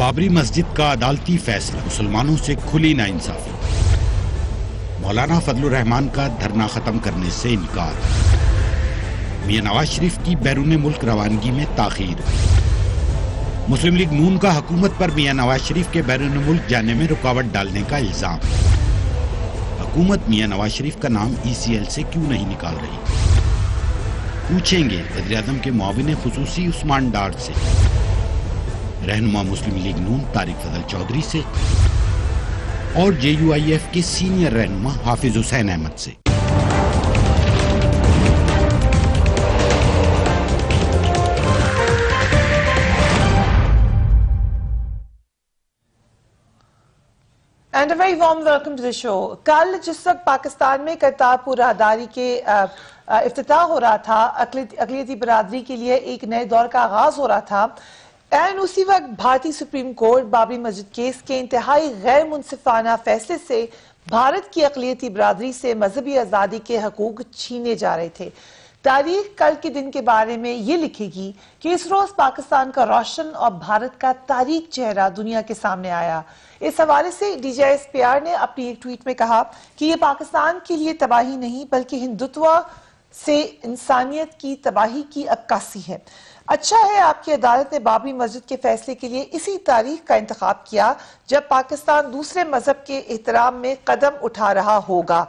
بابری مسجد کا عدالتی فیصلہ، مسلمانوں سے کھلی ناانصافی۔ مولانا فضل الرحمان کا دھرنا ختم کرنے سے انکار۔ میاں نواز شریف کی بیرون ملک روانگی میں تاخیر۔ مسلم لیگ نون کا حکومت پر میاں نواز شریف کے بیرون ملک جانے میں رکاوٹ ڈالنے کا الزام۔ حکومت میاں نواز شریف کا نام ECL سے کیوں نہیں نکال رہی؟ پوچھیں گے وزیر اعظم کے معاون خصوصی عثمان ڈار سے، رہنما مسلم لیگ نون طارق فضل چودھری سے، اور JUIF کے سینئر رہنما حافظ حسین احمد سے۔ And a very warm welcome to the show. کل جس وقت پاکستان میں کرتارپور راہداری کے افتتاح ہو رہا تھا، اقلیتی برادری کے لیے ایک نئے دور کا آغاز ہو رہا تھا، اسی وقت بھارتی سپریم کورٹ بابری مسجد کیس کے انتہائی غیر منصفانہ فیصلے سے بھارت کی اقلیتی برادری سے مذہبی آزادی کے حقوق چھینے جا رہے تھے۔ تاریخ کل کے دن کے بارے میں یہ لکھے گی کہ اس روز پاکستان کا روشن اور بھارت کا تاریک چہرہ دنیا کے سامنے آیا۔ اس حوالے سے DJSPR نے اپنی ایک ٹویٹ میں کہا کہ یہ پاکستان کے لیے تباہی نہیں بلکہ ہندوتوا سے انسانیت کی تباہی کی عکاسی ہے۔ اچھا ہے آپ کی عدالت نے بابری مسجد کے فیصلے کے لیے اسی تاریخ کا انتخاب کیا جب پاکستان دوسرے مذہب کے احترام میں قدم اٹھا رہا ہوگا۔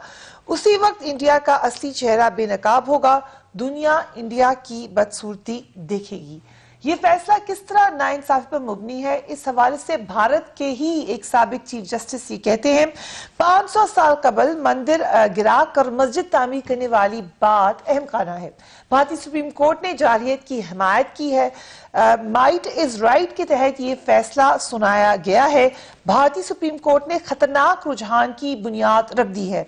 اسی وقت انڈیا کا اصلی چہرہ بے نقاب ہوگا، دنیا انڈیا کی بدصورتی دیکھے گی۔ یہ فیصلہ کس طرح ناانصافی پر مبنی ہے، اس حوالے سے بھارت کے ہی ایک سابق چیف جسٹس یہ کہتے ہیں 500 سال قبل مندر گرا کر مسجد تعمیر کرنے والی بات اہم خانہ ہے۔ بھارتی سپریم کورٹ نے جارحیت کی حمایت کی ہے۔ مائٹ از رائٹ کے تحت یہ فیصلہ سنایا گیا ہے۔ بھارتی سپریم کورٹ نے خطرناک رجحان کی بنیاد رکھ دی ہے۔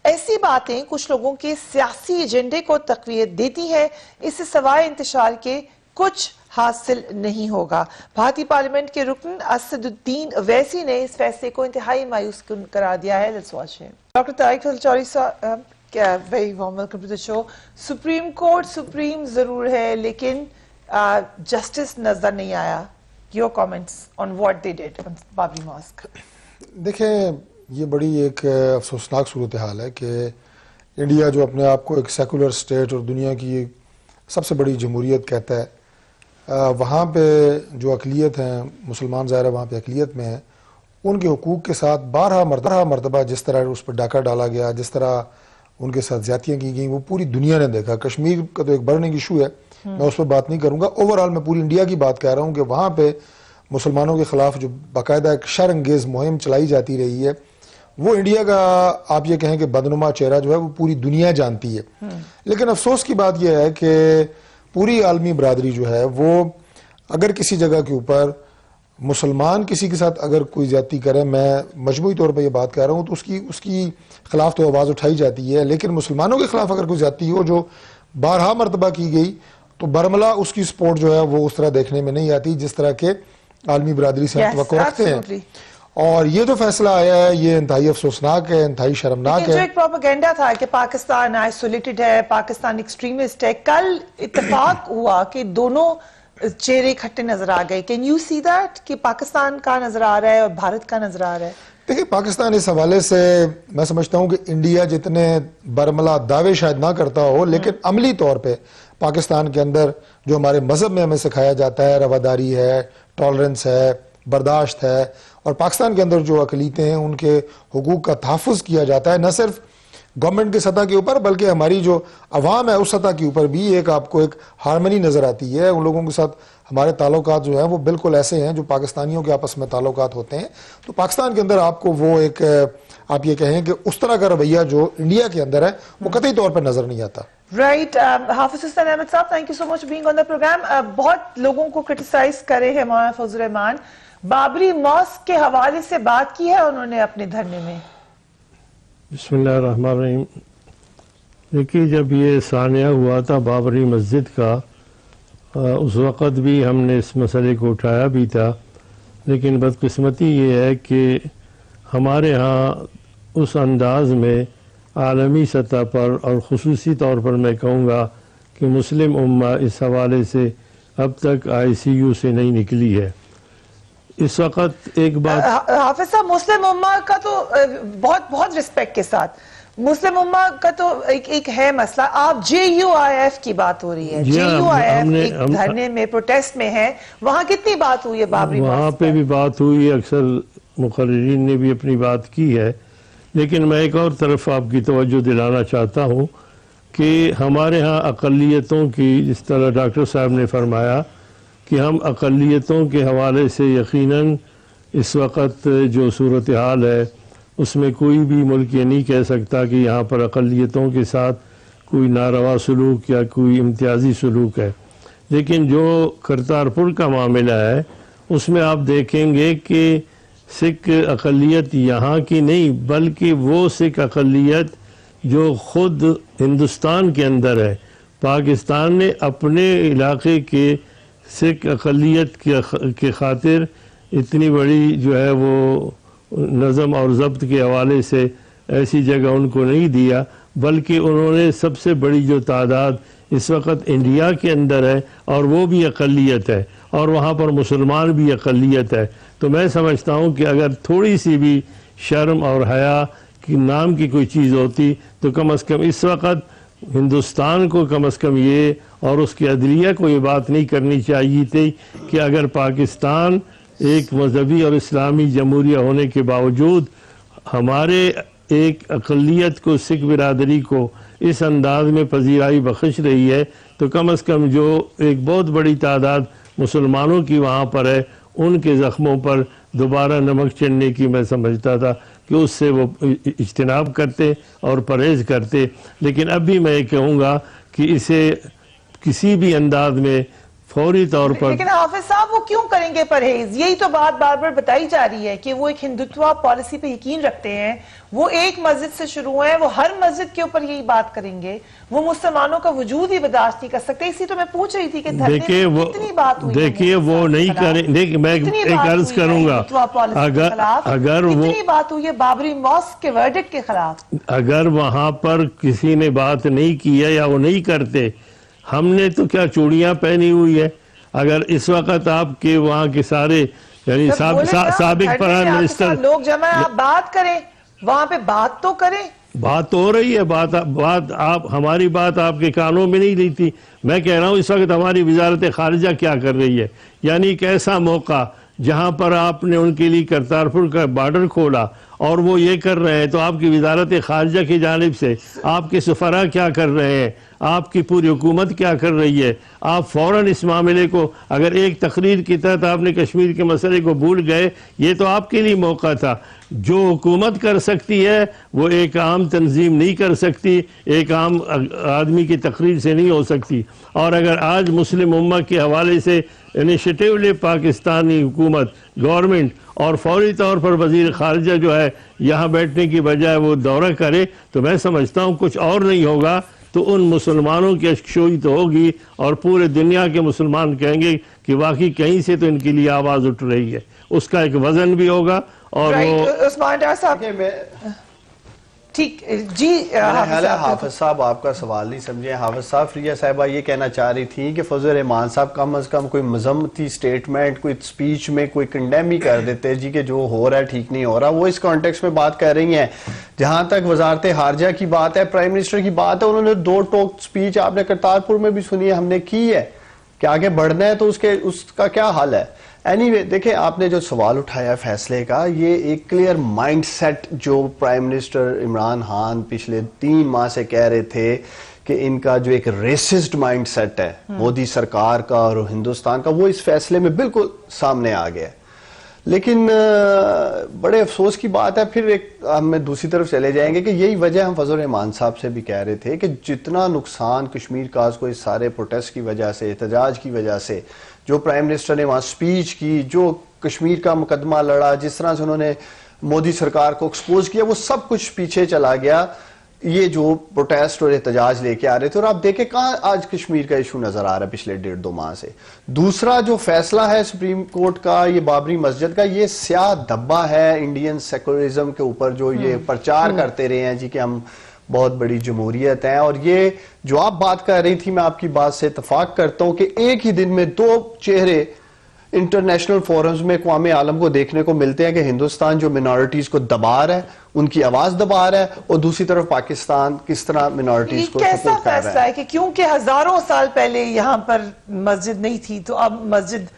ایسی باتیں کچھ لوگوں کے سیاسی ایجنڈے کو تقویت دیتی ہیں، اس سے سوائے انتشار کے کچھ حاصل نہیں ہوگا۔ بھارتی پارلیمنٹ کے رکن اسد الدین اویسی نے اس فیصلے کو انتہائی مایوس قرار دیا ہے۔ لیٹس واچ ہم۔ ڈاکٹر طارق فضل چودھری صاحب، very warm welcome to the show. Supreme court supreme ضرور ہے لیکن جسٹس نظر نہیں آیا۔ Your comments on what they did on Babri mosque. دیکھیں، یہ بڑی ایک افسوسناک صورتحال ہے کہ انڈیا جو اپنے آپ کو ایک سیکولر اسٹیٹ اور دنیا کی سب سے بڑی جمہوریت کہتا ہے، وہاں پہ جو اقلیت ہیں، مسلمان ظاہر ہے وہاں پہ اقلیت میں ہیں، ان کے حقوق کے ساتھ بارہا مرتبہ جس طرح اس پہ ڈاکہ ڈالا گیا، جس طرح ان کے ساتھ زیادتیاں کی گئیں، وہ پوری دنیا نے دیکھا۔ کشمیر کا تو ایک برننگ ایشو ہے، میں اس پہ بات نہیں کروں گا، اوورآل میں پوری انڈیا کی بات کہہ رہا ہوں کہ وہاں پہ مسلمانوں کے خلاف جو باقاعدہ ایک شر انگیز مہم چلائی جاتی رہی ہے، وہ انڈیا کا آپ یہ کہیں کہ بدنما چہرہ جو ہے وہ پوری دنیا جانتی ہے۔ لیکن افسوس کی بات یہ ہے کہ پوری عالمی برادری جو ہے وہ اگر کسی جگہ کے اوپر مسلمان کسی کے ساتھ اگر کوئی زیادتی کرے، میں مجموعی طور پہ یہ بات کہہ رہا ہوں، تو اس کی خلاف تو آواز اٹھائی جاتی ہے، لیکن مسلمانوں کے خلاف اگر کوئی زیادتی ہو جو بارہا مرتبہ کی گئی تو برملا اس کی سپورٹ جو ہے وہ اس طرح دیکھنے میں نہیں آتی جس طرح کے عالمی برادری سے ہم توقع رکھتے ہیں۔ اور یہ جو فیصلہ آیا ہے یہ انتہائی افسوسناک ہے، انتہائی شرمناک ہے۔ جو ایک پروپیگنڈا تھا کہ پاکستان آئسولیٹڈ ہے، پاکستان ایکسٹریمسٹ ہے، کل اتفاق ہوا کہ دونوں چہرے کھٹے نظر آ گئے۔ کین یو سی دیٹ کہ پاکستان کا نظر آ رہا ہے اور بھارت کا نظر آ رہا ہے؟ دیکھیں، پاکستان اس حوالے سے میں سمجھتا ہوں کہ انڈیا جتنے برملا دعوے شاید نہ کرتا ہو، لیکن عملی طور پہ پاکستان کے اندر جو ہمارے مذہب میں ہمیں سکھایا جاتا ہے، رواداری ہے، ٹالرنس ہے، برداشت ہے، اور پاکستان کے اندر جو اقلیتیں ہیں ان کے حقوق کا تحفظ کیا جاتا ہے، نہ صرف گورنمنٹ کی سطح کے اوپر بلکہ ہماری جو عوام ہے اس سطح کے اوپر بھی ایک آپ کو ایک ہارمنی نظر آتی ہے۔ ان لوگوں کے ساتھ ہمارے تعلقات جو ہیں وہ بالکل ایسے ہیں جو پاکستانیوں کے آپس میں تعلقات ہوتے ہیں۔ تو پاکستان کے اندر آپ کو وہ ایک آپ یہ کہیں کہ اس طرح کا رویہ جو انڈیا کے اندر ہے وہ قطعی طور پر نظر نہیں آتا۔ رائٹ، حافظ حسین احمد صاحب، thank you so much being on the program. بہت لوگوں کو کرٹیسائز کرے ہیں مولانا فضل الرحمان، بابری ماسک کے حوالے سے بات کی ہے انہوں نے اپنے دھرنے میں۔ بسم اللہ الرحمن الرحیم۔ دیکھیے، جب یہ سانحہ ہوا تھا بابری مسجد کا، اس وقت بھی ہم نے اس مسئلے کو اٹھایا بھی تھا، لیکن بدقسمتی یہ ہے کہ ہمارے ہاں اس انداز میں عالمی سطح پر اور خصوصی طور پر میں کہوں گا کہ مسلم امہ اس حوالے سے اب تک ICU سے نہیں نکلی ہے۔ اس وقت ایک بات حافظ صاحب مسلم امہ کا تو بہت بہت رسپیکٹ کے ساتھ مسلم امہ کا تو ایک ہے مسئلہ. آپ جے یو آئی ایف کی بات ہو رہی ہے, جے یو آئی ایف ایک دھرنے میں پروٹیسٹ میں ہے, وہاں کتنی بات ہوئی ہے بابری مسجد؟ وہاں پہ بھی بات ہوئی ہے, اکثر مقررین نے بھی اپنی بات کی ہے, لیکن میں ایک اور طرف آپ کی توجہ دلانا چاہتا ہوں کہ ہمارے ہاں اقلیتوں کی, جس طرح ڈاکٹر صاحب نے فرمایا کہ ہم اقلیتوں کے حوالے سے یقیناً اس وقت جو صورتحال ہے اس میں کوئی بھی ملک یہ نہیں کہہ سکتا کہ یہاں پر اقلیتوں کے ساتھ کوئی ناروا سلوک یا کوئی امتیازی سلوک ہے. لیکن جو کرتارپور کا معاملہ ہے اس میں آپ دیکھیں گے کہ سکھ اقلیت یہاں کی نہیں بلکہ وہ سکھ اقلیت جو خود ہندوستان کے اندر ہے. پاکستان نے اپنے علاقے کے سکھ اقلیت کے خاطر اتنی بڑی جو ہے وہ نظم اور ضبط کے حوالے سے ایسی جگہ ان کو نہیں دیا, بلکہ انہوں نے سب سے بڑی جو تعداد اس وقت انڈیا کے اندر ہے اور وہ بھی اقلیت ہے, اور وہاں پر مسلمان بھی اقلیت ہے. تو میں سمجھتا ہوں کہ اگر تھوڑی سی بھی شرم اور حیا کی نام کی کوئی چیز ہوتی تو کم از کم اس وقت ہندوستان کو کم از کم یہ اور اس کی عدلیہ کو یہ بات نہیں کرنی چاہیے تھی کہ اگر پاکستان ایک مذہبی اور اسلامی جمہوریہ ہونے کے باوجود ہمارے ایک اقلیت کو, سکھ برادری کو اس انداز میں پذیرائی بخش رہی ہے, تو کم از کم جو ایک بہت بڑی تعداد مسلمانوں کی وہاں پر ہے ان کے زخموں پر دوبارہ نمک چڑھنے کی میں سمجھتا تھا کہ اس سے وہ اجتناب کرتے اور پرہیز کرتے. لیکن اب بھی میں یہ کہوں گا کہ اسے کسی بھی انداز میں فوری طور پر, لیکن حافظ صاحب وہ کیوں کریں گے پرہیز؟ یہی تو بات بار بار بتائی جا رہی ہے کہ وہ ایک ہندوتوا پالیسی پہ یقین رکھتے ہیں, وہ ایک مسجد سے شروع ہیں, وہ ہر مسجد کے اوپر یہی بات کریں گے, وہ مسلمانوں کا وجود ہی برداشت نہیں کر سکتے. اسی تو میں پوچھ رہی تھی کہ دیکھیے وہ نہیں کریں. میں ایک عرض کروں گا, اگر وہ اتنی بات ہوئی ہے بابری ماسک کے ورڈکٹ کے خلاف, اگر وہاں پر کسی نے بات نہیں کی ہے یا وہ نہیں کرتے, ہم نے تو کیا چوڑیاں پہنی ہوئی ہے. اگر اس وقت آپ کے وہاں کے سارے یعنی سابق پرائم منسٹر لوگ جمع ہیں, آپ بات کریں وہاں پہ, بات تو کریں. بات تو ہو رہی ہے, بات آپ ہماری بات آپ کے کانوں میں نہیں رہی تھی. میں کہہ رہا ہوں اس وقت ہماری وزارت خارجہ کیا کر رہی ہے, یعنی ایک ایسا موقع جہاں پر آپ نے ان کے لیے کرتارپور کا بارڈر کھولا اور وہ یہ کر رہے ہیں, تو آپ کی وزارت خارجہ کی جانب سے آپ کے سفراء کیا کر رہے ہیں, آپ کی پوری حکومت کیا کر رہی ہے. آپ فوراً اس معاملے کو, اگر ایک تقریر کی تحت آپ نے کشمیر کے مسئلے کو بھول گئے, یہ تو آپ کے لیے موقع تھا. جو حکومت کر سکتی ہے وہ ایک عام تنظیم نہیں کر سکتی, ایک عام آدمی کی تقریر سے نہیں ہو سکتی. اور اگر آج مسلم امہ کے حوالے سے انیشیٹو لے پاکستانی حکومت, گورنمنٹ, اور فوری طور پر وزیر خارجہ جو ہے یہاں بیٹھنے کی بجائے وہ دورہ کرے, تو میں سمجھتا ہوں کچھ اور نہیں ہوگا تو ان مسلمانوں کی اشکشوئی تو ہوگی, اور پورے دنیا کے مسلمان کہیں گے کہ واقعی کہیں سے تو ان کے لیے آواز اٹھ رہی ہے. اس کا ایک وزن بھی ہوگا. اور عثمان ڈار صاحب ٹھیک جی. حافظ صاحب آپ کا سوال نہیں سمجھے. حافظ صاحب فریہ صاحبہ یہ کہنا چاہ رہی تھی کہ فضل الرحمان صاحب کم از کم کوئی مذمتی سٹیٹمنٹ, کوئی سپیچ میں کوئی کنڈیم ہی کر دیتے جی کہ جو ہو رہا ہے ٹھیک نہیں ہو رہا. وہ اس کانٹیکس میں بات کر رہی ہیں. جہاں تک وزارت خارجہ کی بات ہے, پرائم منسٹر کی بات ہے, انہوں نے 2 ٹوک سپیچ آپ نے کرتارپور میں بھی سنی ہے, ہم نے کی ہے کہ آگے بڑھنا ہے تو اس کا کیا حل ہے. اینی دیکھیں آپ نے جو سوال اٹھایا فیصلے کا, یہ ایک کلیئر مائنڈ سیٹ جو پرائم منسٹر عمران خان پچھلے 3 ماہ سے کہہ رہے تھے کہ ان کا جو ایک ریسسٹ مائنڈ سیٹ ہے مودی سرکار کا اور ہندوستان کا, وہ اس فیصلے میں بالکل سامنے آ گیا. لیکن بڑے افسوس کی بات ہے, پھر ہم دوسری طرف چلے جائیں گے کہ یہی وجہ ہم فضل الرحمان صاحب سے بھی کہہ رہے تھے کہ جتنا نقصان کشمیر کاز کو اس سارے پروٹیسٹ کی وجہ سے, احتجاج کی وجہ سے, جو پرائم منسٹر نے وہاں سپیچ کی, جو کشمیر کا مقدمہ لڑا, جس طرح سے انہوں نے مودی سرکار کو ایکسپوز کیا, وہ سب کچھ پیچھے چلا گیا یہ جو پروٹیسٹ اور احتجاج لے کے آ رہے تھے. اور آپ دیکھیں کہاں آج کشمیر کا ایشو نظر آ رہا ہے پچھلے 1.5-2 ماہ سے. دوسرا جو فیصلہ ہے سپریم کورٹ کا یہ بابری مسجد کا, یہ سیاہ دھبا ہے انڈین سیکولرزم کے اوپر, جو یہ پرچار کرتے رہے ہیں جی کہ ہم بہت بڑی جمہوریت ہیں. اور یہ جو آپ بات کر رہی تھی, میں آپ کی بات سے اتفاق کرتا ہوں کہ ایک ہی دن میں 2 چہرے انٹرنیشنل فورمز میں اقوام عالم کو دیکھنے کو ملتے ہیں کہ ہندوستان جو منارٹیز کو دبا رہا ہے, ان کی آواز دبا رہا ہے, اور دوسری طرف پاکستان کس طرح منارٹیز کو کیسا سپورٹ کر فیصلہ رہا ہے ہے. کہ کیونکہ ہزاروں سال پہلے یہاں پر مسجد نہیں تھی تو اب مسجد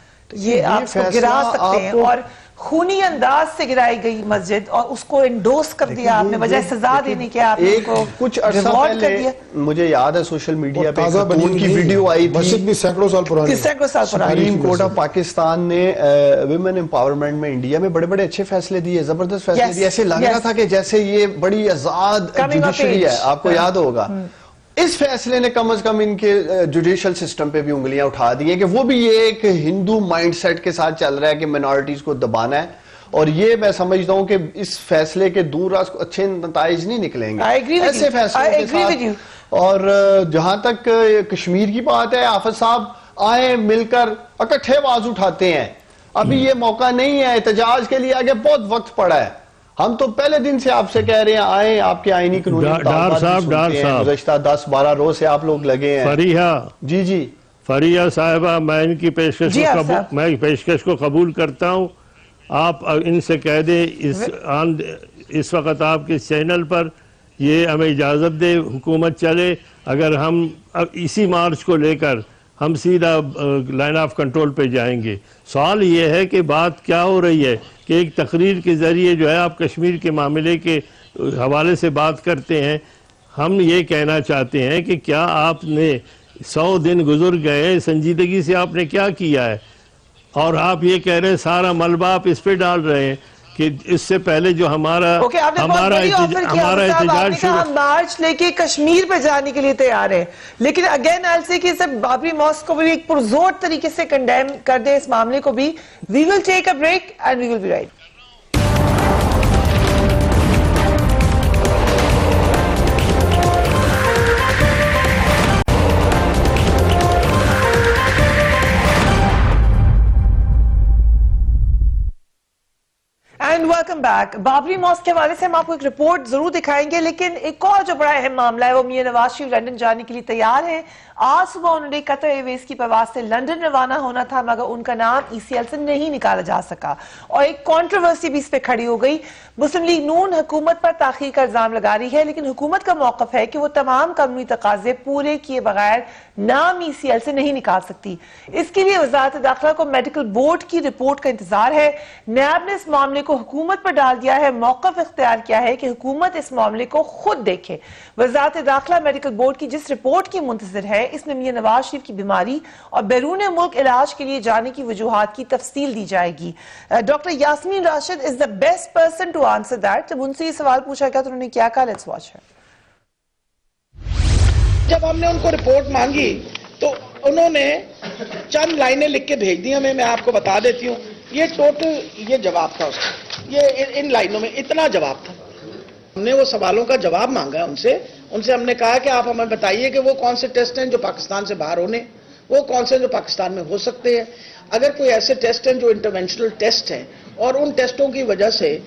یہ آپ کو گرا سکتے ہیں, اور خونی انداز سے گرائی گئی مسجد اور اس کو انڈوس کر دیا آپ نے, بجائے سزا دینے کے آپ نے اس کو کچھ عرصہ ریوارڈ کر پہلے دیا. مجھے یاد ہے سوشل میڈیا پہ تازہ بنی خاتون کی ہوئی ویڈیو آئی مسجد تھی, بھی سینکڑوں سال پرانی, سینکڑوں سال پرانی. سپریم کورٹ آف پاکستان نے ویمن امپاورمنٹ میں انڈیا میں بڑے بڑے اچھے فیصلے دیے, زبردست فیصلے دیے, ایسے لگ رہا تھا کہ جیسے یہ بڑی آزاد جوڈیشری ہے. آپ کو یاد ہوگا اس فیصلے نے کم از کم ان کے جوڈیشل سسٹم پہ بھی انگلیاں اٹھا دی ہیں کہ وہ بھی یہ ایک ہندو مائنڈ سیٹ کے ساتھ چل رہا ہے کہ منارٹیز کو دبانا ہے, اور یہ میں سمجھتا ہوں کہ اس فیصلے کے دور راز اچھے نتائج نہیں نکلیں گے ایسے فیصلوں کے ساتھ. اور جہاں تک کشمیر کی بات ہے, حافظ صاحب آئیں مل کر اکٹھے آواز اٹھاتے ہیں, ابھی یہ موقع نہیں ہے احتجاج کے لیے, آگے بہت وقت پڑا ہے. ہم تو پہلے دن سے آپ سے کہہ رہے ہیں آئیں, آپ کے آئینی قانونی گزشتہ 10-12 روز سے آپ لوگ لگے ہیں. فریحہ, جی فریحہ صاحبہ, میں ان کی پیشکش کو قبول کرتا ہوں. آپ ان سے کہہ دیں اس وقت آپ کے چینل پر یہ ہمیں اجازت دے, حکومت چلے, اگر ہم اسی مارچ کو لے کر ہم سیدھا لائن آف کنٹرول پہ جائیں گے. سوال یہ ہے کہ بات کیا ہو رہی ہے کہ ایک تقریر کے ذریعے جو ہے آپ کشمیر کے معاملے کے حوالے سے بات کرتے ہیں. ہم یہ کہنا چاہتے ہیں کہ کیا آپ نے 100 دن گزر گئے, سنجیدگی سے آپ نے کیا کیا ہے, اور آپ یہ کہہ رہے ہیں سارا ملبہ آپ اس پہ ڈال رہے ہیں کہ اس سے پہلے جو ہمارا احتجاج شروع, مارچ لے کے کشمیر پہ جانے کے لیے تیار ہے, لیکن اگین آئی سے کہ سب بابری ماسک کو بھی ایک پرزور طریقے سے کنڈیم کر دے اس معاملے کو بھی. We will take a break and we will be right. And welcome back. Babri mosque کے حوالے سے ہم آپ کو ایک رپورٹ ضرور دکھائیں گے, لیکن ایک اور جو بڑا اہم معاملہ ہے وہ میاں نواز شریف لندن جانے کے لیے تیار ہیں. آج صبح انہوں نے قطر ایئر ویز کی پرواز سے لندن روانہ ہونا تھا, مگر ان کا نام ای سی ایل سے نہیں نکالا جا سکا, اور ایک کنٹروورسی بھی اس پہ کھڑی ہو گئی. مسلم لیگ نون حکومت پر تاخیر کا الزام لگا رہی ہے, لیکن حکومت کا موقف ہے کہ وہ تمام قانونی تقاضے پورے کیے بغیر نام ای سی ایل سے نہیں نکال سکتی. اس کے لیے وزارت داخلہ کو میڈیکل بورڈ کی رپورٹ کا انتظار ہے. نیاب نے اس معاملے کو حکومت پر ڈال دیا ہے, موقف اختیار کیا ہے کہ حکومت اس معاملے کو خود دیکھے. وزارت داخلہ میڈیکل بورڈ کی جس رپورٹ کی منتظر ہے, اس میں میاں نواز شریف کی بیماری اور بیرون ملک علاج کے لیے جانے کی وجوہات کی تفصیل دی جائے گی. Doctor Yasmin Rashid is the best person to answer that. جب ان سے یہ سوال پوچھا گیا تو انہوں نے کیا کہا, لیٹس واچ ہے. جب ہم نے ان کو رپورٹ مانگی تو انہوں نے چند لائنیں لکھ کے بھیج دی ہمیں, میں آپ کو بتا دیتی ہوں. یہ ٹوٹل یہ جواب تھا اس کا, یہ ان لائنوں میں اتنا جواب تھا. ہم نے وہ سوالوں کا جواب مانگا ان سے ہم نے کہا کہ آپ ہمیں بتائیے کہ وہ کون سے ٹیسٹ ہیں جو پاکستان سے باہر ہونے, وہ کون سے جو پاکستان میں ہو سکتے ہیں. اگر کوئی ایسے ٹیسٹ ہیں جو انٹرونشنل ٹیسٹ ہیں اور ان ٹیسٹوں کی وجہ سے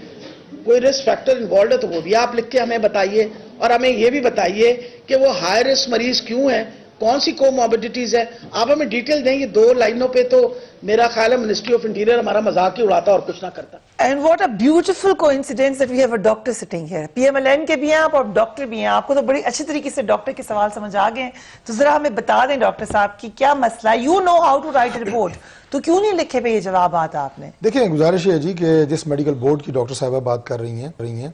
کوئی رسک فیکٹر انوالوڈ ہے تو وہ بھی آپ لکھ کے ہمیں بتائیے, اور ہمیں یہ بھی بتائیے کہ وہ ہائی رسک مریض کیوں ہیں, کون سی کوموربڈیٹیز ہے, آپ ہمیں ڈیٹیل دیں. یہ 2 لائنوں پہ تو میرا خیال ہے منسٹری آف انٹیریئر ہمارا مذاق ہی اڑاتا اور کچھ نہ کرتا. And what a beautiful coincidence that we have a doctor sitting here. PMLN کے بھی ہیں آپ اور ڈاکٹر بھی ہیں. آپ کو تو بڑی اچھی طریقے سے ڈاکٹر کے سوال سمجھ آ گئے ہیں, تو ذرا ہمیں بتا دیں ڈاکٹر صاحب کی کیا مسئلہ ہے. You know how to write a report, تو کیوں نہیں لکھے پہ یہ جوابات آپ نے؟ دیکھیں, گزارش ہے جی کہ جس میڈیکل بورڈ کی ڈاکٹر صاحبہ بات کر رہی ہیں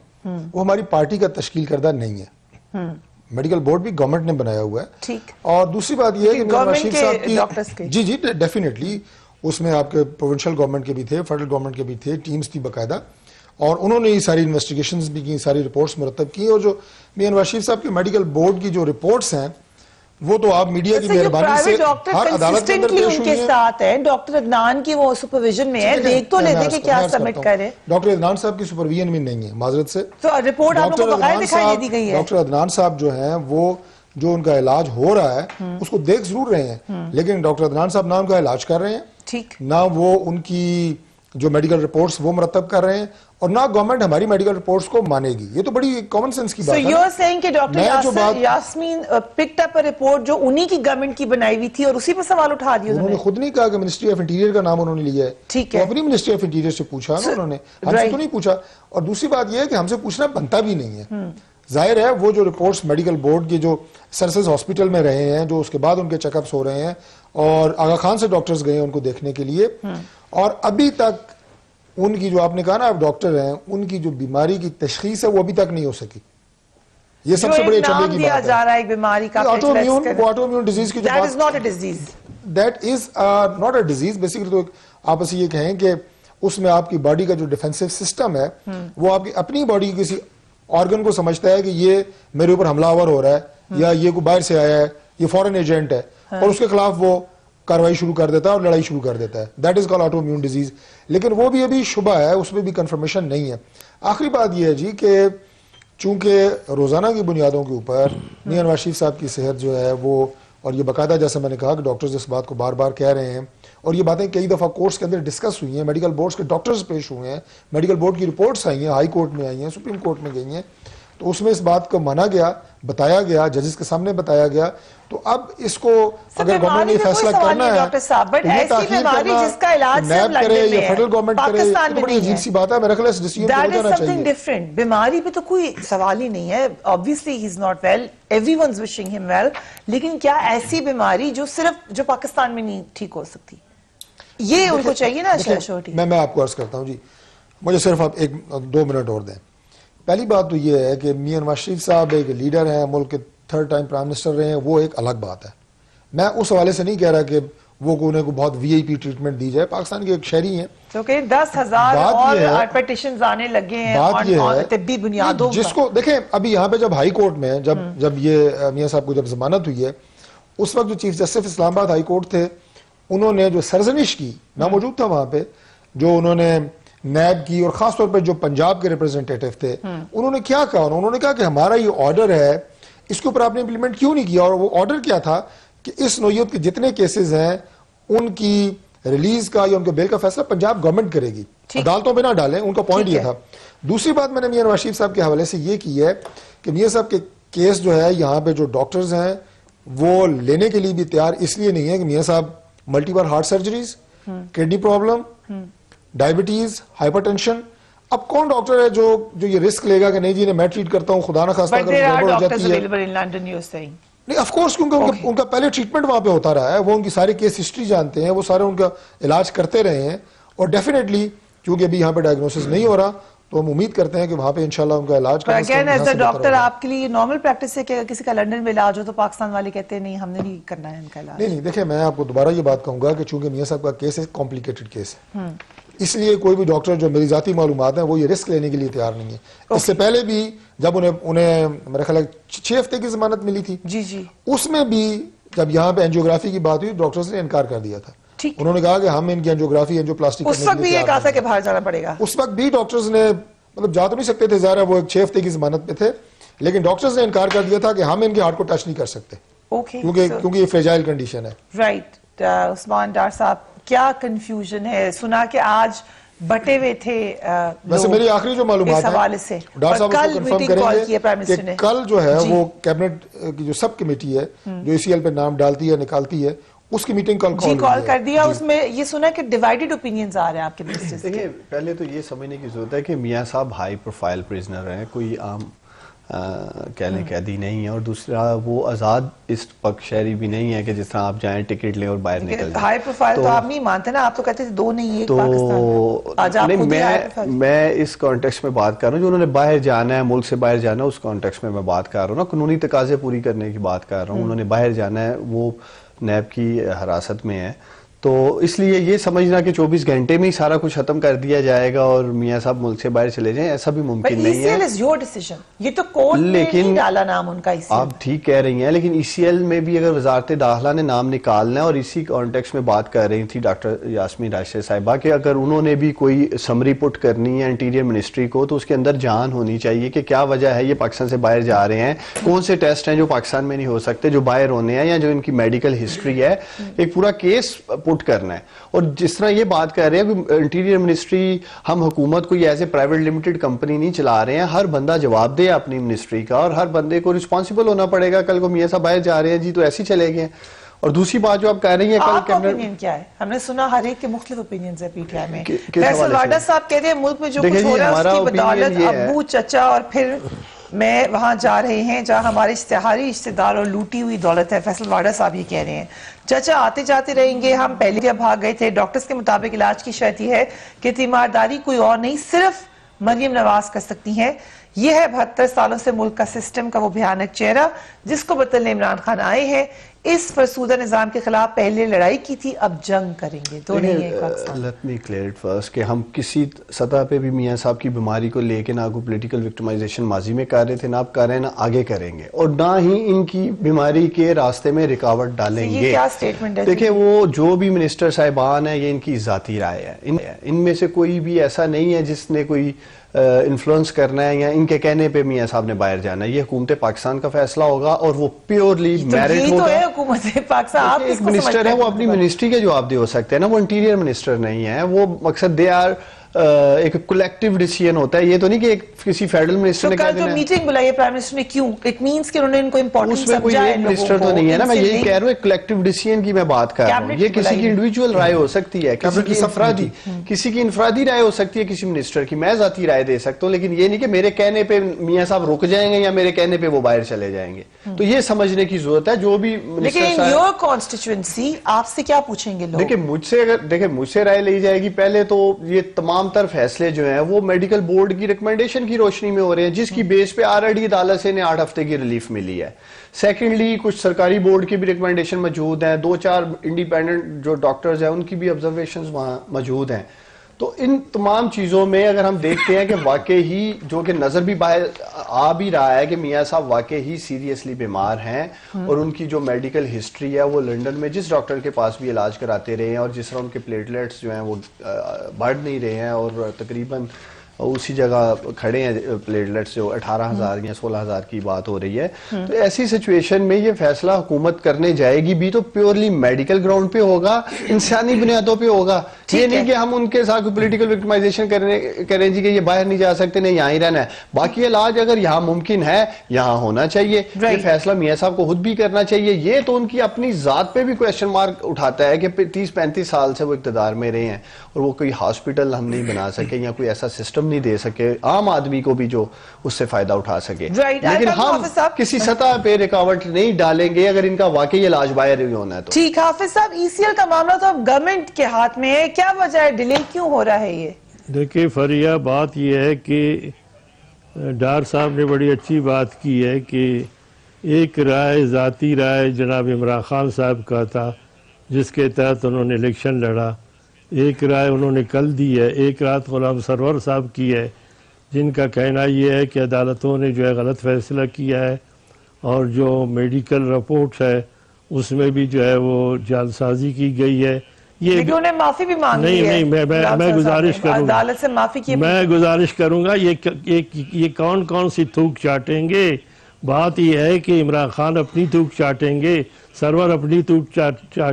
وہ ہماری پارٹی کا تشکیل کردہ نہیں ہے. میڈیکل بورڈ بھی گورنمنٹ نے بنایا ہوا ہے. ٹھیک. اور دوسری بات یہ ہے کہ میاں نواز شریف صاحب کی جی ڈیفینیٹلی اس میں آپ کے پروونشل گورنمنٹ کے بھی تھے, فیڈرل گورنمنٹ کے بھی تھے, ٹیمز تھی باقاعدہ, اور انہوں نے یہ ساری انویسٹیگیشنز بھی کی, ساری رپورٹس مرتب کی. اور جو میاں نواز شریف صاحب کے میڈیکل بورڈ کی جو رپورٹس ہیں وہ تو آپ میڈیا کی مہربانی سے ہر عدالت کے اندر پیش ہوئی ہیں. ساتھ ہیں ڈاکٹر عدنان کی, وہ سپرویژن میں ہے, دیکھ تو لیتے کہ کیا سبمٹ کرے. ڈاکٹر عدنان صاحب کی سپرویژن میں نہیں ہے, معذرت سے. تو رپورٹ آپ لوگوں کو بغیر دکھائی دی گئی ہے. ڈاکٹر عدنان صاحب جو ہیں وہ جو ان کا علاج ہو رہا ہے اس کو دیکھ ضرور رہے ہیں, لیکن ڈاکٹر عدنان صاحب نہ ان کا علاج کر رہے ہیں, نہ وہ ان کی جو میڈیکل رپورٹس وہ مرتب کر رہے ہیں اور نہ گورنمنٹ ہماری میڈیکل رپورٹس کو مانے گی. یہ تو بڑی کامن سینس کی So بات ہے. you're saying کہ doctor Yasmin picked up a report جو انہی کی گورنمنٹ کی بنائی ہوئی تھی اور اسی پہ سوال اٹھا دیا انہوں نے خود نہیں کہا کہ منسٹری آف انٹیریئر کا نام انہوں نے لیا ہے. ٹھیک ہے. اپنی منسٹری آف انٹیریئر سے پوچھا نا انہوں نے, ہم سے تو نہیں پوچھا. اور دوسری بات یہ ہے کہ ہم سے پوچھنا بنتا بھی نہیں ہے. ظاہر ہے وہ جو رپورٹس میڈیکل بورڈ کے جو سرسز ہاسپٹل میں رہے ہیں, جو اس کے بعد ان کے چیک اپس ہو رہے ہیں اور آغا خان سے ڈاکٹرز گئے ہیں ان کو دیکھنے کے لیے, اور ابھی تک ان کی جو آپ نے کہا نا آپ ڈاکٹر ہیں, ان کی جو بیماری کی تشخیص ہے وہ ابھی تک نہیں ہو سکی. یہ سب سے بڑے چلے کی بات ہے. جا رہا ہے ایک بیماری کا آٹو امیون ڈیزیز کی جو That is not a disease. That is not a disease. Basically تو آپ اسے یہ کہیں کہ اس میں آپ کی باڈی کا جو ڈیفینسو سسٹم ہے وہ آپ کی اپنی باڈی کی کسی آرگن کو سمجھتا ہے کہ یہ میرے اوپر حملہ آور ہو رہا ہے یا یہ کوئی باہر سے آیا ہے, یہ فورن ایجنٹ ہے, اور اس کے خلاف وہ کاروائی شروع کر دیتا ہے اور لڑائی شروع کر دیتا ہے. That is call auto immune disease. لیکن وہ بھی ابھی شبہ ہے, اس میں بھی کنفرمیشن نہیں ہے. آخری بات یہ ہے جی کہ چونکہ روزانہ کی بنیادوں کے اوپر میاں نواز شریف صاحب کی صحت جو ہے وہ, اور یہ باقاعدہ جیسے میں نے کہا کہ ڈاکٹرز اس بات کو بار بار کہہ رہے ہیں, اور یہ باتیں کئی دفعہ کورٹس کے اندر ڈسکس ہوئی ہیں, میڈیکل بورڈز کے ڈاکٹرز پیش ہوئے ہیں, میڈیکل بورڈ کی رپورٹس آئی ہیں, ہائی کورٹ میں آئی ہیں, سپریم کورٹ میں گئی ہیں, تو اس میں اس بات کو مانا گیا, بتایا گیا, ججز کے سامنے بتایا گیا. تو اب اس کو اگر گورنمنٹ نے فیصلہ کرنا ہے ڈاکٹر صاحب, بٹ ایسی بیماری جس کا علاج صرف نیب کرے لندن یا میں فیڈرل گورنمنٹ کرے, تو بڑی عجیب سی بات ہے. میرا خیال ہے اس ڈیسیجن کو ہو جانا چاہیے. ڈفرنٹ بیماری پہ تو کوئی سوال ہی نہیں ہے. obviously he is not well, everyone's wishing him well, لیکن کیا ایسی بیماری جو صرف جو پاکستان میں نہیں ٹھیک ہو سکتی, یہ ان کو چاہیے نا شہرشوٹی. میں آپ کو عرض کرتا ہوں جی, مجھے صرف آپ 2 منٹ اور دیں. پہلی بات تو یہ ہے کہ میاں نواز شریف صاحب ایک لیڈر ہیں, ملک کے 3rd ٹائم پرائم منسٹر رہے ہیں, وہ ایک الگ بات ہے. میں اس حوالے سے نہیں کہہ رہا کہ وہ انہیں کو بہت وی آئی پی ٹریٹمنٹ دی جائے. پاکستان کے ایک شہری ہیں, تو کہ 10,000 اور پیٹیشنز آنے لگے ہیں اور طبی بنیادوں پر. جس کو دیکھیں ابھی یہاں پہ جب ہائی کورٹ میں جب یہ میاں صاحب کو جب ضمانت ہوئی ہے, اس وقت جو چیف جسٹس اسلام آباد ہائی کورٹ تھے, انہوں نے جو سرزنش کی, میں موجود تھا وہاں پہ, جو انہوں نے نیب کی اور خاص طور پہ جو پنجاب کے ریپرزنٹیٹیو تھے, انہوں نے کیا کہا, انہوں نے کہا کہ ہمارا یہ آرڈر ہے, اس کے اوپر آپ نے امپلیمنٹ کیوں نہیں کیا. اور وہ آرڈر کیا تھا کہ اس نوعیت کے جتنے کیسز ہیں ان کی ریلیز کا یا ان کے بیل کا فیصلہ پنجاب گورنمنٹ کرے گی, عدالتوں پہ نہ ڈالیں. ان کا پوائنٹ یہ تھا. دوسری بات میں نے میاں نواز شریف صاحب کے حوالے سے یہ کی ہے کہ میاں صاحب کے کیس جو ہے یہاں پہ جو ڈاکٹرز ہیں وہ لینے کے لیے بھی تیار اس لیے نہیں ہے کہ میاں صاحب ملٹی بار heart surgeries, kidney problem, diabetes, hypertension. اب کون ڈاکٹر ہے جو یہ رسک لے گا کہ نہیں جی میں ٹریٹ کرتا ہوں, خدا نہ خواستہ اگر گڑبڑ ہو جاتی ہے. نہیں آف کورس, کیونکہ ان کا پہلے ٹریٹمنٹ وہاں پہ ہوتا رہا ہے, وہ ان کی ساری کیس ہسٹری جانتے ہیں, وہ سارے ان کا علاج کرتے رہے ہیں. اور ڈیفینیٹلی کیونکہ ابھی یہاں پہ ڈائگنوسس نہیں ہو رہا, تو ہم امید کرتے ہیں کہ وہاں پہ انشاءاللہ ان کا علاج کرنا. اگین ایز اے ڈاکٹر آپ کے لیے نارمل پریکٹس ہے کہ اگر کسی کا لندن میں علاج ہو تو پاکستان والے کہتے ہیں نہیں ہم نے نہیں کرنا ہے ان کا علاج. نہیں دیکھیں, میں آپ کو دوبارہ یہ بات کہوں گا کہ چونکہ میاں صاحب کا کیس ہے کمپلیکیٹڈ کیس ہے, اس لیے کوئی بھی ڈاکٹر جو میری ذاتی معلومات ہیں وہ یہ رسک لینے کے لیے تیار نہیں ہے. اس سے پہلے بھی جب انہیں میرا خیال ہے 6 ہفتے کی ضمانت ملی تھی, جی اس میں بھی جب یہاں پہ اینجیوگرافی کی بات ہوئی ڈاکٹرز نے انکار کر دیا تھا. انہوں نے کہا کہ ہم ان کی اینجیوگرافی اینجیوپلاسٹی اس وقت بھی یہ کہا تھا کہ باہر جانا پڑے گا. اس وقت بھی ڈاکٹرز نے مطلب جا تو نہیں سکتے تھے, ظاہر ہے وہ 6 ہفتے کی ضمانت پہ تھے, لیکن ڈاکٹرز نے انکار کر دیا تھا کہ ہم ان کے ہارٹ کو ٹچ نہیں کر سکتے کیونکہ یہ فریجائل کنڈیشن ہے. رائٹ. عثمان ڈار صاحب کیا کنفیوژن ہے, سنا کہ آج بٹے ہوئے تھے ویسے میری آخری جو معلومات ہیں ڈاکٹر صاحب اس کو کنفرم کریں گے کہ کل جو ہے وہ کیبنٹ کی جو سب کمیٹی ہے جو ای سی ایل پہ نام ڈالتی ہے نکالتی ہے, اس کی میٹنگ کال کر دیا. اس میں یہ سنا کہ ڈیوائیڈڈ اوپینینز آ رہے ہیں آپ کے منسٹرز. دیکھیں پہلے تو یہ سمجھنے کی ضرورت ہے کہ میاں صاحب ہائی پروفائل پریزنر ہیں, کوئی عام کہہ لیں قیدی نہیں ہے, اور دوسرا وہ آزاد اس پک شہری بھی نہیں ہے کہ جس طرح آپ جائیں ٹکٹ لیں اور باہر نکل جائیں. ہائی پروفائل تو آپ نہیں مانتے نا, آپ تو کہتے تھے 2 نہیں ایک پاکستان. میں اس کانٹیکس میں بات کر رہا ہوں جو انہوں نے باہر جانا ہے, ملک سے باہر جانا ہے, اس کانٹیکس میں بات کر رہا ہوں نا, قانونی تقاضے پوری کرنے کی بات کر رہا ہوں. انہوں نے باہر جانا ہے, وہ نیب کی حراست میں ہے, تو اس لیے یہ سمجھنا کہ 24 گھنٹے میں ہی سارا کچھ ختم کر دیا جائے گا اور میاں صاحب ملک سے باہر چلے جائیں, ایسا بھی ممکن نہیں ہے. یہ تو کورٹ میں نہیں ڈالا نام ان کا. آپ ٹھیک کہہ رہی ہیں, لیکن ای سی ایل میں بھی اگر وزارت داخلہ نے نام نکالنا ہے, اور اسی کانٹیکس میں بات کر رہی تھی ڈاکٹر یاسمین راشد صاحبہ کہ اگر انہوں نے بھی کوئی سمری پٹ کرنی ہے انٹیریئر منسٹری کو, تو اس کے اندر جان ہونی چاہیے کہ کیا وجہ ہے یہ پاکستان سے باہر جا رہے ہیں, کون سے ٹیسٹ ہیں جو پاکستان میں نہیں ہو سکتے, جو باہر ہونے ہیں, یا جو ان کی میڈیکل ہسٹری ہے. ایک پورا کیس پٹ کرنا ہے. اور جس طرح یہ بات کر رہے ہیں کہ انٹیریئر منسٹری ہم حکومت کو یہ as a private limited company نہیں چلا رہے ہیں, ہر بندہ جواب دے اپنی منسٹری کا اور ہر بندے کو رسپانسبل ہونا پڑے گا. کل کو میاں صاحب باہر جا رہے ہیں جی تو ایسے ہی چلے گئے. اور دوسری بات جو آپ کہہ رہی ہیں آپ کا اوپینین کیا ہے؟ ہم نے سنا ہر ایک کے مختلف اوپینینز ہیں پی ٹی آئی میں. فیصل واڈا صاحب کہتے ہیں ملک میں جو کچھ ہو رہا ہے اس کی بدولت ابو چچا اور پھر میں وہاں جا رہے ہیں جہاں ہمارے اشتہاری رشتہ دار اور لوٹی ہوئی دولت ہے. فیصل واڈا صاحب یہ کہہ رہے ہیں چچا آتے جاتے رہیں گے, ہم پہلے بھی بھاگ گئے تھے. ڈاکٹرز کے مطابق علاج کی شرط یہ ہے کہ تیمارداری کوئی اور نہیں صرف مریم نواز کر سکتی ہیں. یہ ہے 72 سالوں سے ملک کا سسٹم کا وہ بھیانک چہرہ جس کو بدلنے عمران خان آئے ہیں. اس فرسودہ نظام کے خلاف پہلے لڑائی کی تھی, اب جنگ کریں گے. تو let me clear it first کہ ہم کسی سطح پہ بھی میاں صاحب کی بیماری کو لے کے نہ کوئی پولیٹیکل وکٹمائزیشن ماضی میں کر رہے تھے, نہ اب کر رہے ہیں, نہ آگے کریں گے, اور نہ ہی ان کی بیماری کے راستے میں رکاوٹ ڈالیں گے. کیا سٹیٹمنٹ ہے؟ دیکھیں وہ جو بھی منسٹر صاحبان ہیں یہ ان کی ذاتی رائے ہے. ان میں سے کوئی بھی ایسا نہیں ہے جس نے کوئی انفلوئنس کرنا ہے یا ان کے کہنے پہ میاں صاحب نے باہر جانا ہے. یہ حکومت پاکستان کا فیصلہ ہوگا اور وہ پیورلی میرٹ ہوگا. حکومت پاکستان آپ ایک منسٹر ہے وہ اپنی منسٹری کے جواب دہ ہو سکتے ہیں نا, وہ انٹیریئر منسٹر نہیں ہے. وہ مقصد دے آر ایک کولیکٹیو ڈیسیژن ہوتا ہے. یہ تو نہیں کہ کسی فیڈرل منسٹر نے کہہ دینا ہے. میٹنگ بلائی ہے پرائم منسٹر نے, کیوں؟ اٹ مینس کہ انہوں نے ان کو امپورٹنٹ سمجھا ہے. اس میں کوئی ایک منسٹر تو نہیں ہے نا, میں یہی کہہ رہا ہوں کولیکٹیو ڈیسیژن کی میں بات کر رہا ہوں. یہ کسی کی انڈیویجول رائے ہو سکتی ہے, کسی کی انفرادی رائے ہو سکتی ہے کسی منسٹر کی. میں ذاتی رائے دے سکتا ہوں, لیکن یہ نہیں کہ میرے کہنے پہ میاں صاحب رک جائیں گے یا میرے کہنے پہ وہ باہر چلے جائیں گے. تو یہ سمجھنے کی ضرورت ہے. جو بھی لیکن یور کانسٹیچوئنسی آپ سے کیا پوچھیں گے لوگ؟ دیکھیں مجھ سے رائے لی جائے گی. پہلے تو یہ تمام تر فیصلے جو ہیں وہ میڈیکل بورڈ کی ریکمنڈیشن کی روشنی میں ہو رہے ہیں, جس کی بیس پہ آلریڈی عدالت سے 8 ہفتے کی ریلیف ملی ہے. سیکنڈلی کچھ سرکاری بورڈ کی بھی ریکمنڈیشن موجود ہیں, 2-4 انڈیپینڈنٹ جو ڈاکٹرز ہیں ان کی بھی آبزرویشنز وہاں موجود ہیں. تو ان تمام چیزوں میں اگر ہم دیکھتے ہیں کہ واقعی جو کہ نظر بھی باہر آ بھی رہا ہے کہ میاں صاحب واقعی سیریسلی بیمار ہیں, اور ان کی جو میڈیکل ہسٹری ہے وہ لنڈن میں جس ڈاکٹر کے پاس بھی علاج کراتے رہے ہیں, اور جس طرح ان کے پلیٹلیٹس جو ہیں وہ بڑھ نہیں رہے ہیں اور تقریباً اسی جگہ کھڑے ہیں پلیٹلیٹس جو 18,000 یا 16,000 کی بات ہو رہی ہے. تو ایسی سچویشن میں یہ فیصلہ حکومت کرنے جائے گی بھی تو پیورلی میڈیکل گراؤنڈ پہ ہوگا, انسانی بنیادوں پہ ہوگا. یہ نہیں کہ ہم ان کے ساتھ پولیٹیکل وکٹمائزیشن کریں جی کہ یہ باہر نہیں جا سکتے, نہیں یہاں ہی رہنا ہے. باقی علاج اگر یہاں ممکن ہے یہاں ہونا چاہیے. یہ فیصلہ میاں صاحب کو خود بھی کرنا چاہیے. یہ تو ان کی اپنی ذات پہ بھی کویسچن مارک اٹھاتا ہے کہ 30-35 سال سے وہ اقتدار میں رہے ہیں اور وہ کوئی ہاسپٹل ہم نہیں بنا سکے یا کوئی ایسا سسٹم نہیں دے سکے عام آدمی کو بھی جو اس سے فائدہ اٹھا سکے. لیکن ہم کسی سطح پہ رکاوٹ نہیں ڈالیں گے اگر ان کا واقعی علاج باہر ہی ہونا ہے تو. ٹھیک. حافظ صاحب ای سی ایل کا معاملہ تو اب گورنمنٹ کے ہاتھ میں ہے, کیا وجہ ہے, ڈیلے کیوں ہو رہا ہے؟ یہ دیکھیں فریہ بات یہ ہے کہ ڈار صاحب نے بڑی اچھی بات کی ہے کہ ایک رائے ذاتی رائے جناب عمران خان صاحب کا تھا جس کے تحت انہوں نے الیکشن لڑا. ایک رائے انہوں نے کل دی ہے, ایک رات غلام سرور صاحب کی ہے جن کا کہنا یہ ہے کہ عدالتوں نے جو ہے غلط فیصلہ کیا ہے, اور جو میڈیکل رپورٹس ہے اس میں بھی جو ہے وہ جعلسازی کی گئی ہے. یہ لیکن انہیں معافی بھی مانگی ہے. نہیں میں گزارش کروں گا, عدالت سے معافی کی, میں گزارش کروں گا یہ کون سی تھوک چاٹیں گے. بات یہ ہے کہ عمران خان اپنی تھوک چاٹیں گے, سرور اپنی تھوک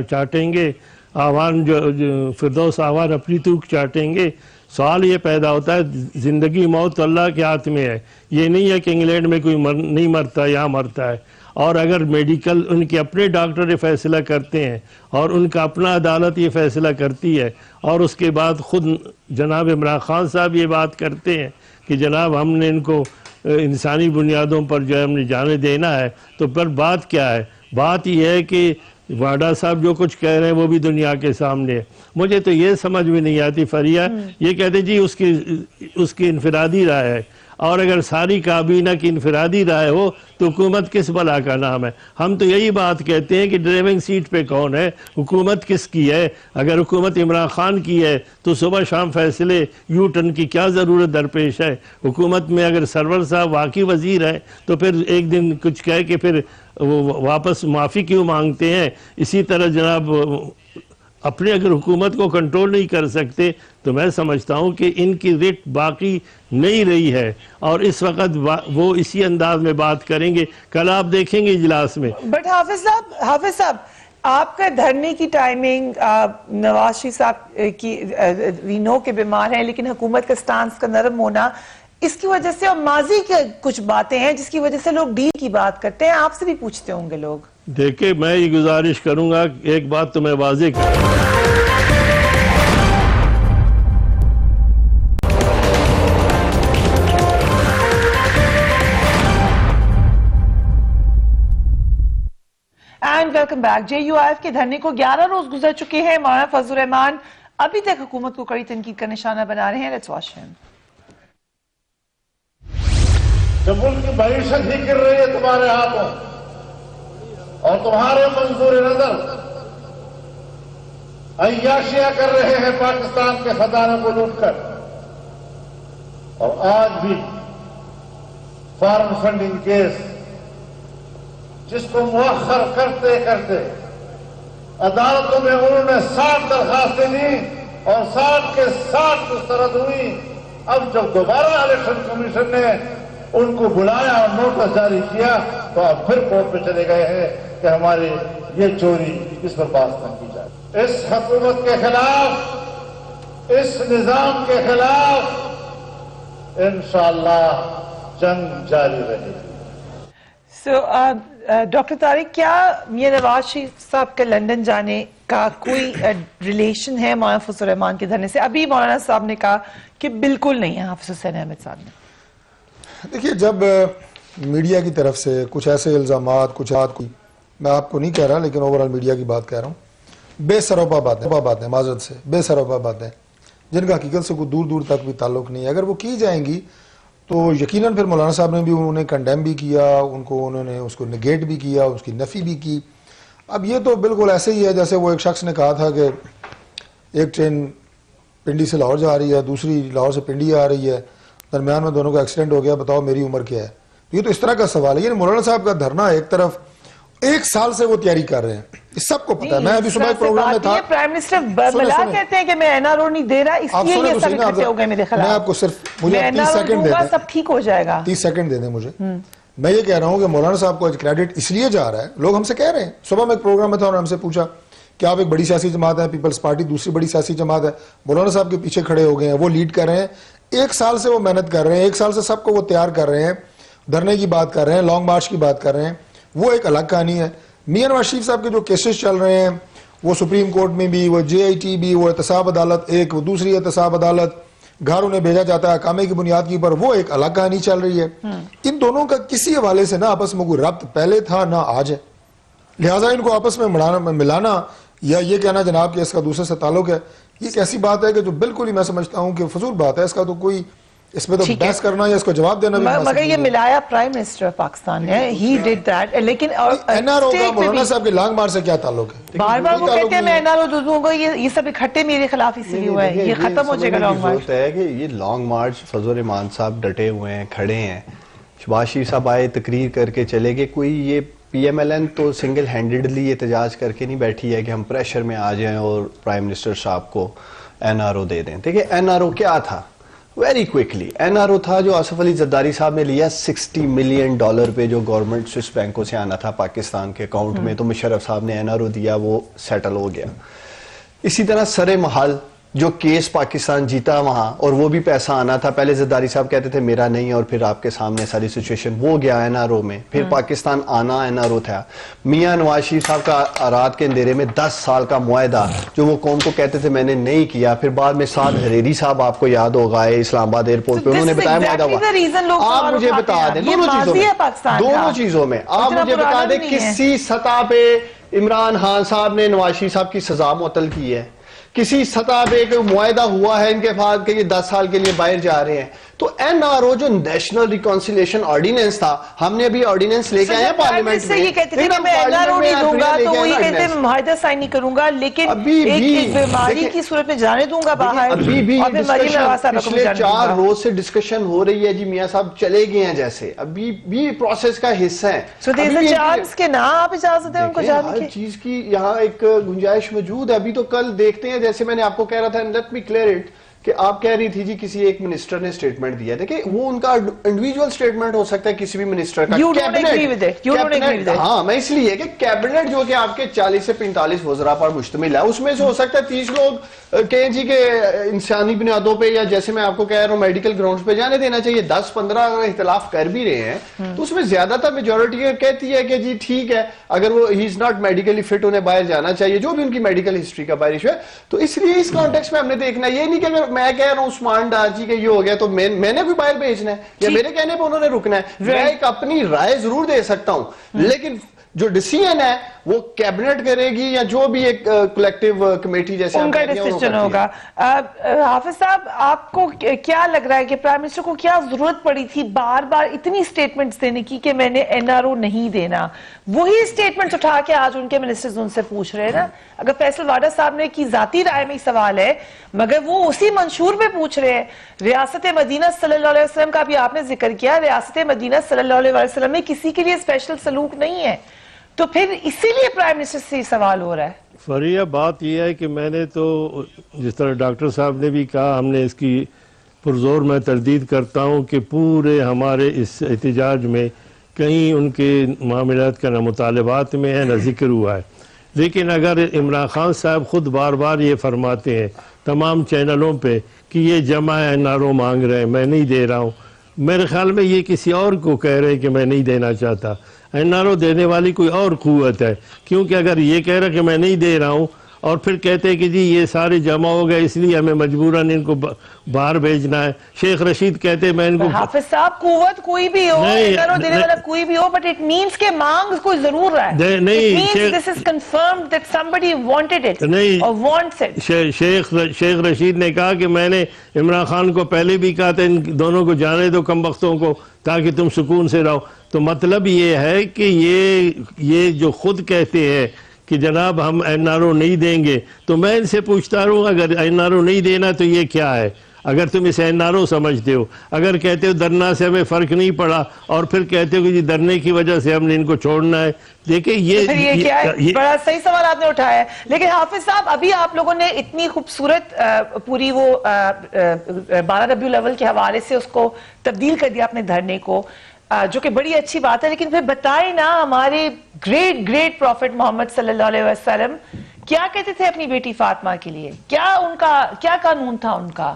چاٹیں گے, آوان جو فردوس آوان اپنی تھوک چاٹیں گے. سوال یہ پیدا ہوتا ہے زندگی موت اللہ کے ہاتھ میں ہے. یہ نہیں ہے کہ انگلینڈ میں کوئی نہیں مرتا, یہاں مرتا ہے. اور اگر میڈیکل ان کے اپنے ڈاکٹر یہ فیصلہ کرتے ہیں اور ان کا اپنا عدالت یہ فیصلہ کرتی ہے, اور اس کے بعد خود جناب عمران خان صاحب یہ بات کرتے ہیں کہ جناب ہم نے ان کو انسانی بنیادوں پر جو ہے ہم نے جانے دینا ہے, تو پر بات کیا ہے؟ بات یہ ہے کہ واڈا صاحب جو کچھ کہہ رہے ہیں وہ بھی دنیا کے سامنے ہے. مجھے تو یہ سمجھ میں نہیں آتی فریہ, یہ کہتے جی اس کی انفرادی رائے ہے, اور اگر ساری کابینہ کی انفرادی رائے ہو تو حکومت کس بلا کا نام ہے؟ ہم تو یہی بات کہتے ہیں کہ ڈرائیونگ سیٹ پہ کون ہے, حکومت کس کی ہے؟ اگر حکومت عمران خان کی ہے تو صبح شام فیصلے یو ٹرن کی کیا ضرورت درپیش ہے؟ حکومت میں اگر سرور صاحب واقعی وزیر ہے تو پھر ایک دن کچھ کہہ کے پھر وہ واپس معافی کیوں مانگتے ہیں؟ اسی طرح جناب اپنے اگر حکومت کو کنٹرول نہیں کر سکتے تو میں سمجھتا ہوں کہ ان کی ریٹ باقی نہیں رہی ہے, اور اس وقت وہ اسی انداز میں بات کریں گے. کل آپ دیکھیں گے اجلاس میں. بٹ حافظ صاحب آپ کا دھرنے کی ٹائمنگ، نواز شریف صاحب کی وی نو کے بیمار ہیں، لیکن حکومت کا سٹانس کا نرم ہونا اس کی وجہ سے، اور ماضی کے کچھ باتیں ہیں جس کی وجہ سے لوگ ڈیل کی بات کرتے ہیں، آپ سے بھی پوچھتے ہوں گے لوگ. دیکھیں میں یہ گزارش کروں گا، ایک بات تو میں واضح کروں. And welcome back. JUIF کے دھرنے کو 11 روز گزر چکے ہیں. مولانا فضل الرحمان ابھی تک حکومت کو کڑی تنقید کا نشانہ بنا رہے ہیں. لیٹس واچ ہم. جب ملک کی معیشت ہی گر رہی ہے تمہارے ہاتھوں اور تمہارے منظور نظر عیاشیاں کر رہے ہیں پاکستان کے خزانے کو لوٹ کر، اور آج بھی فارن فنڈنگ کیس جس کو مؤخر کرتے کرتے عدالتوں میں انہوں نے 60 درخواستیں دی اور 60 کے 60 مسترد ہوئی. اب جب دوبارہ الیکشن کمیشن نے ان کو بلایا اور نوٹس جاری کیا تو اب پھر کورٹ پہ چلے گئے ہیں کہ ہماری یہ چوری اس پر بات نہ کی جائے. اس حکومت کے خلاف، اس نظام کے خلاف انشاءاللہ جنگ جاری رہے گی. ڈاکٹر طارق، کیا میاں نواز شریف صاحب کے لندن جانے کا کوئی ریلیشن ہے مولانا فضل الرحمان کے دھرنے سے؟ ابھی مولانا صاحب نے کہا کہ بالکل نہیں ہے. حافظ حسین احمد صاحب نے دیکھیے، جب میڈیا کی طرف سے کچھ ایسے الزامات، کچھ میں آپ کو نہیں کہہ رہا لیکن اوورال میڈیا کی بات کہہ رہا ہوں، بے سروپا باتیں معذرت سے بے سروپا باتیں جن کا حقیقت سے کوئی دور دور تک بھی تعلق نہیں ہے، اگر وہ کی جائیں گی تو یقیناً پھر مولانا صاحب نے بھی انہیں کنڈیم بھی کیا، انہوں نے اس کو نگیٹ بھی کیا، اس کی نفی بھی کی. اب یہ تو بالکل ایسے ہی ہے جیسے وہ ایک شخص نے کہا تھا کہ ایک ٹرین پنڈی سے لاہور جا رہی ہے، دوسری لاہور سے پنڈی آ رہی ہے، درمیان میں دونوں کا ایکسیڈنٹ ہو گیا، بتاؤ میری عمر کیا ہے. یہ تو اس طرح کا سوال ہے. یعنی مولانا صاحب کا دھرنا ایک طرف، ایک سال سے وہ تیاری کر رہے ہیں، اس سب کو پتا ہے. میں ابھی صبح ایک پروگرام میں تھا، پرائم منسٹر بلا کہتے ہیں کہ میں NRO نہیں دے رہا، اس لیے یہ سب اکٹھے ہو گئے میرے خلاف. میں آپ کو صرف مجھے 30 سیکنڈ دے دیں، سب ٹھیک ہو جائے گا. 30 سیکنڈ دے دیں مجھے. میں یہ کہہ رہا ہوں کہ مولانا صاحب کو کریڈٹ اس لیے جا رہا ہے، لوگ ہم سے کہہ رہے ہیں. صبح میں ایک پروگرام میں تھا اور ہم سے پوچھا کہ آپ ایک بڑی سیاسی جماعت ہے، پیپلز پارٹی دوسری بڑی سیاسی جماعت ہے، مولانا صاحب کے پیچھے کھڑے ہو گئے ہیں، وہ لیڈ کر رہے ہیں. ایک سال سے وہ محنت کر رہے ہیں، ایک سال سے سب کو وہ تیار کر رہے ہیں، دھرنے کی بات کر رہے ہیں، لانگ مارچ کی بات کر رہے ہیں. وہ ایک الگ کہانی ہے. میاں نواز شریف صاحب کے جو کیسز چل رہے ہیں، وہ سپریم کورٹ میں بھی، وہ JIT بھی، وہ احتساب عدالت ایک، وہ دوسری احتساب عدالت، گھر انہیں بھیجا جاتا ہے اقامے کی بنیاد کے اوپر، وہ ایک الگ کہانی چل رہی ہے. ان دونوں کا کسی حوالے سے نہ آپس میں کوئی ربط پہلے تھا نہ آج ہے. لہٰذا ان کو آپس میں ملانا یا یہ کہنا جناب کہ اس کا دوسرے سے تعلق ہے، یہ ایک ایسی بات ہے کہ جو بالکل ہی میں سمجھتا ہوں کہ فضول بات ہے. اس کا تو کوئی، اس میں تو بحث کرنا یا اس کو جواب دینا بھی مگر یہ ملایا پرائم منسٹر پاکستان ہے، ہی ڈیڈ دیٹ. لیکن NRO کا مولانا صاحب کے لانگ مارچ سے کیا تعلق ہے؟ بار بار وہ کہتے ہیں میں NRO دوں گا، یہ سب اکٹھے میرے خلاف اسی لیے ہوا ہے. یہ ختم ہو جائے گا لانگ مارچ. ہے کہ یہ لانگ مارچ فضل الرحمان صاحب ڈٹے ہوئے ہیں، کھڑے ہیں. شہباز شریف صاحب آئے، تقریر کر کے چلے گئے. کوئی یہ PMLN تو سنگل ہینڈڈلی احتجاج کر کے نہیں بیٹھی ہے کہ ہم پریشر میں آ جائیں اور پرائم منسٹر صاحب کو NRO دے دیں. دیکھیں NRO کیا تھا؟ ویری کوئکلی NRO تھا جو آصف علی زرداری صاحب نے لیا $60 ملین پہ، جو گورنمنٹ سوئس بینکوں سے آنا تھا پاکستان کے اکاؤنٹ میں، تو مشرف صاحب نے NRO دیا، وہ سیٹل ہو گیا. اسی طرح سر محل جو کیس پاکستان جیتا وہاں، اور وہ بھی پیسہ آنا تھا. پہلے زرداری صاحب کہتے تھے میرا نہیں، اور پھر آپ کے سامنے ساری سچویشن، وہ گیا NRO میں. پھر پاکستان آنا NRO تھا. میاں نواز شریف صاحب کا رات کے اندھیرے میں 10 سال کا معاہدہ جو وہ قوم کو کہتے تھے میں نے نہیں کیا. پھر بعد میں سعد حریری صاحب آپ کو یاد ہوگا اسلام آباد ایئرپورٹ پہ انہوں نے بتایا معاہدہ ہوا. آپ مجھے بتا دیں دونوں چیزوں میں آپ مجھے بتا دیں کسی سطح پہ عمران خان صاحب نے نواز شریف صاحب کی سزا معطل کی ہے؟ کسی سطح پہ کوئی معاہدہ ہوا ہے ان کے بعد کہ یہ 10 سال کے لیے باہر جا رہے ہیں؟ تو NRO جو نیشنل ریکانسیلیشن آرڈیننس تھا، ہم نے ابھی آرڈیننس لے کے آئے ہیں پارلیمنٹ میں. یہ کہتے تھے کہ میں NRO نہیں دوں گا، تو وہی کہتے ہیں میں معاہدہ سائن نہیں کروں گا، لیکن ایک بیماری کی صورت میں جانے دوں گا باہر. ابھی بھی پچھلے 4 روز سے ڈسکشن ہو رہی ہے. جی میاں صاحب چلے گئے ہیں جیسے، ابھی بھی پروسیس کا حصہ ہے. سو دیر از اے چانس کہ نہ آپ اجازت دیں ان کو جانے کی. ہر چیز کی یہاں ایک گنجائش موجود ہے. ابھی تو کل دیکھتے ہیں، جیسے میں نے آپ کو کہہ رہا تھا، لیٹ می کلیئر اٹ، کہ آپ کہہ رہی تھی جی کسی ایک منسٹر نے سٹیٹمنٹ دیا. دیکھیں وہ ان کا انڈیویجول سٹیٹمنٹ ہو سکتا ہے کسی بھی منسٹر کا. You don't agree with it. You don't agree with it. ہاں میں اس لیے کہ کیبنٹ جو کہ آپ کے 40 سے 45 وزراء پر مشتمل ہے، اس میں سے ہو سکتا ہے 30 لوگ کہیں جی کہ انسانی بنیادوں پہ یا جیسے میں آپ کو کہہ رہا ہوں میڈیکل گراؤنڈز پہ جانے دینا چاہیے. 10-15 اگر اختلاف کر بھی رہے ہیں تو اس میں زیادہ تر میجورٹی کہتی ہے کہ جی ٹھیک ہے اگر وہ ہی از ناٹ میڈیکلی فٹ انہیں باہر جانا چاہیے، جو بھی ان کی میڈیکل ہسٹری کا باہر ایشو ہے. تو اس لیے اس کانٹیکس میں ہم نے دیکھنا یہ نہیں کہ اگر میں کہہ رہا ہوں عثمان ڈار جی کہ یہ ہو گیا تو میں نے بھی باہر بھیجنا ہے یا میرے کہنے پہ انہوں نے رکنا ہے. میں ایک اپنی رائے ضرور دے سکتا ہوں لیکن جو ڈیسیژن ہے وہ کیبنٹ کرے گی یا جو بھی ایک کلیکٹیو کمیٹی جیسے ان کا ڈیسیژن ہوگا. حافظ صاحب آپ کو کیا لگ رہا ہے کہ پرائم منسٹر کو کیا ضرورت پڑی تھی بار بار اتنی سٹیٹمنٹس دینے کی کہ میں نے NRO نہیں دینا؟ وہی سٹیٹمنٹس اٹھا کے آج ان کے منسٹرز ان سے پوچھ رہے ہیں نا. اگر فیصل واڈا صاحب نے کی ذاتی رائے میں سوال ہے مگر وہ اسی منشور پہ پوچھ رہے ہیں. ریاست مدینہ صلی اللہ علیہ وسلم کا بھی آپ نے ذکر کیا. ریاست مدینہ صلی اللہ علیہ وسلم میں کسی کے لیے اسپیشل سلوک نہیں ہے، تو پھر اسی لیے پرائم منسٹر سے یہ سوال ہو رہا ہے. فریہ بات یہ ہے کہ میں نے تو جس طرح ڈاکٹر صاحب نے بھی کہا ہم نے اس کی پرزور میں تردید کرتا ہوں کہ پورے ہمارے اس احتجاج میں کہیں ان کے معاملات کا نہ مطالبات میں ہے نہ ذکر ہوا ہے. لیکن اگر عمران خان صاحب خود بار بار یہ فرماتے ہیں تمام چینلوں پہ کہ یہ جمع NRO مانگ رہے ہیں میں نہیں دے رہا ہوں، میرے خیال میں یہ کسی اور کو کہہ رہے ہیں کہ میں نہیں دینا چاہتا. NRO دینے والی کوئی اور قوت ہے، کیونکہ اگر یہ کہہ رہا کہ میں نہیں دے رہا ہوں اور پھر کہتے ہیں کہ جی یہ سارے جمع ہو گئے اس لیے ہمیں مجبوراً ان کو باہر بھیجنا ہے. شیخ رشید کہتے ہیں میں ان کو حافظ صاحب قوت کوئی بھی ہو، NRO دینے والا کوئی بھی ہو، but it means کہ مانگ کوئی ضرور رہا ہے. It means this is confirmed that somebody wanted it or wants it. Sheikh Rashid نے کہا کہ میں نے عمران خان کو پہلے بھی کہا تھا ان دونوں کو جانے دو کم بختوں کو تاکہ تم سکون سے رہو. تو مطلب یہ ہے کہ یہ جو خود کہتے ہیں کہ جناب ہم NRO نہیں دیں گے، تو میں ان سے پوچھتا رہوں اگر NRO نہیں دینا تو یہ کیا ہے؟ اگر تم اسے NRO سمجھتے ہو، اگر کہتے ہو دھرنا سے ہمیں فرق نہیں پڑا اور پھر کہتے ہو کہ جی دھرنے کی وجہ سے ہم نے ان کو چھوڑنا ہے، دیکھیں یہ کیا ہے؟ بڑا صحیح سوال آپ نے اٹھایا ہے. لیکن حافظ صاحب ابھی آپ لوگوں نے اتنی خوبصورت پوری وہ 12 ربیع الاول کے حوالے سے اس کو تبدیل کر دیا اپنے دھرنے کو، جو کہ بڑی اچھی بات ہے. لیکن پھر بتائیں نا ہمارے گریٹ پروفٹ محمد صلی اللہ علیہ وسلم کیا کہتے تھے اپنی بیٹی فاطمہ کے لیے؟ کیا قانون تھا ان کا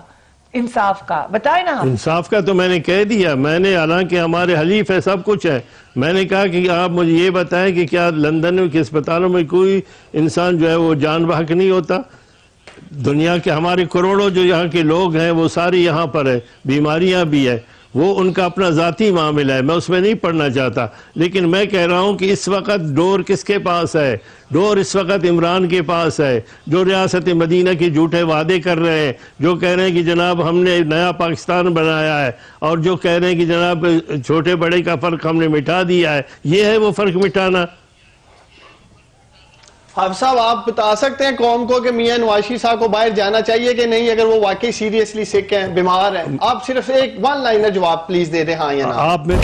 انصاف کا؟ بتائیں نا. انصاف کا تو میں نے کہہ دیا، میں نے حالانکہ ہمارے حلیف ہے سب کچھ ہے، میں نے کہا کہ آپ مجھے یہ بتائیں کہ کیا لندن میں کے اسپتالوں میں کوئی انسان جو ہے وہ جان بحق نہیں ہوتا؟ دنیا کے ہمارے کروڑوں جو یہاں کے لوگ ہیں وہ ساری یہاں پر ہے، بیماریاں بھی ہے، وہ ان کا اپنا ذاتی معاملہ ہے، میں اس میں نہیں پڑھنا چاہتا. لیکن میں کہہ رہا ہوں کہ اس وقت ڈور کس کے پاس ہے؟ ڈور اس وقت عمران کے پاس ہے، جو ریاست مدینہ کے جھوٹے وعدے کر رہے ہیں، جو کہہ رہے ہیں کہ جناب ہم نے نیا پاکستان بنایا ہے، اور جو کہہ رہے ہیں کہ جناب چھوٹے بڑے کا فرق ہم نے مٹا دیا ہے. یہ ہے وہ فرق مٹانا. حافظ صاحب آپ بتا سکتے ہیں قوم کو کہ میاں نواز شریف صاحب کو باہر جانا چاہیے کہ نہیں اگر وہ واقعی سیریسلی سک ہیں، بیمار ہیں؟ آپ صرف ایک 1 لائنر جواب پلیز دے دیں ہاں یا نہ. آپ میں